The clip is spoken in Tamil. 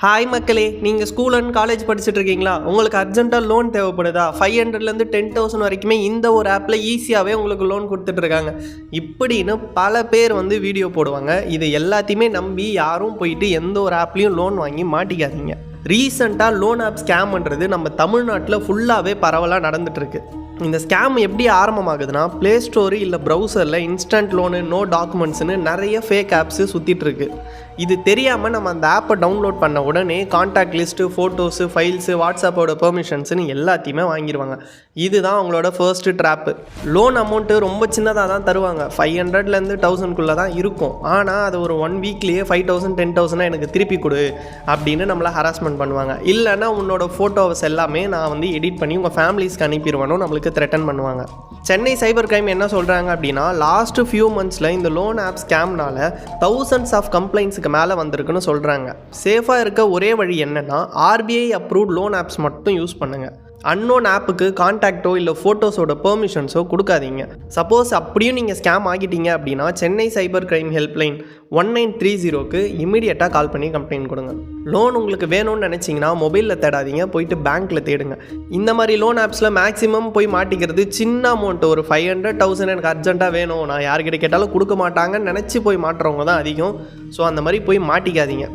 ஹாய் மக்களே, நீங்கள் ஸ்கூல் அண்ட் காலேஜ் படிச்சுட்டு இருக்கீங்களா? உங்களுக்கு அர்ஜென்ட்டாக லோன் தேவைப்படுதா? 500லேருந்து 10,000 வரைக்குமே இந்த ஒரு ஆப்பில் ஈஸியாகவே உங்களுக்கு லோன் கொடுத்துட்ருக்காங்க. இப்படின்னு பல பேர் வீடியோ போடுவாங்க. இது எல்லாத்தையுமே நம்பி யாரும் போயிட்டு எந்த ஒரு ஆப்லேயும் லோன் வாங்கி மாட்டிக்காதீங்க. ரீசெண்டாக லோன் ஆப் ஸ்கேம்ன்றது நம்ம தமிழ்நாட்டில் ஃபுல்லாகவே பரவலாக நடந்துகிட்ருக்கு. இந்த ஸ்கேம் எப்படி ஆரம்பமாகுதுன்னா, ப்ளே ஸ்டோரு இல்லை ப்ரௌசரில் இன்ஸ்டன்ட் லோனு, நோ டாக்குமெண்ட்ஸ்னு நிறைய ஃபேக் ஆப்ஸு சுற்றிட்டுருக்கு. இது தெரியாமல் நம்ம அந்த ஆப்பை டவுன்லோட் பண்ண உடனே கான்டாக்ட் லிஸ்ட்டு, ஃபோட்டோஸு, ஃபைல்ஸு, வாட்ஸ்அப்போட பெர்மிஷன்ஸுன்னு எல்லாத்தையுமே வாங்கிடுவாங்க. இதுதான் அவங்களோட ஃபர்ஸ்ட்டு ட்ராப்பு. லோன் அமௌண்ட்டு ரொம்ப சின்னதாக தான் தருவாங்க. 500லேருந்து 1000க்குள்ளே தான் இருக்கும். ஆனால் அது ஒரு 1 வீக்லேயே 5,000 10,000 எனக்கு திருப்பி கொடு அப்படின்னு நம்மளை ஹராஸ்மெண்ட் பண்ணுவாங்க. இல்லைன்னா உன்னோட ஃபோட்டோஸ் எல்லாமே நான் எடிட் பண்ணி உங்கள் ஃபேமிலிஸ்க்கு அனுப்பிடுவேனும் நம்மளுக்கு த்ரெட்டன் பண்ணுவாங்க. சென்னை சைபர் கிரைம் என்ன சொல்கிறாங்க அப்படின்னா, லாஸ்ட் ஃபியூ மந்த்ஸில் இந்த லோன் ஆப் ஸ்கேம்னால thousands ஆஃப் கம்ப்ளைண்ட்ஸுக்கு மேலே வந்திருக்குன்னு சொல்கிறாங்க. சேஃபாக இருக்க ஒரே வழி என்னென்னா, RBI அப்ரூவ்ட் லோன் ஆப்ஸ் மட்டும் யூஸ் பண்ணுங்கள். அன்னோன் ஆப்புக்கு கான்டாக்டோ இல்லை ஃபோட்டோஸோட பெர்மிஷன்ஸோ கொடுக்காதீங்க. சப்போஸ் அப்படியும் நீங்கள் ஸ்கேம் ஆகிட்டீங்க அப்படின்னா, சென்னை சைபர் கிரைம் ஹெல்ப்லைன் 1930க்கு இமீடியட்டாக கால் பண்ணி கம்ப்ளைண்ட் கொடுங்க. லோன் உங்களுக்கு வேணும்னு நினச்சிங்கன்னா மொபைலில் தேடாதீங்க, போயிட்டு பேங்க்கில் தேடுங்க. இந்த மாதிரி லோன் ஆப்ஸில் மேக்ஸிமம் போய் மாட்டிக்கிறது சின்ன அமௌண்ட், ஒரு 500,000 எனக்கு அர்ஜென்ட்டாக வேணும், நான் யார்கிட்ட கேட்டாலும் கொடுக்க மாட்டாங்கன்னு நினச்சி போய் மாட்டுறவங்க தான் அதிகம். ஸோ அந்த மாதிரி போய் மாட்டிக்காதீங்க.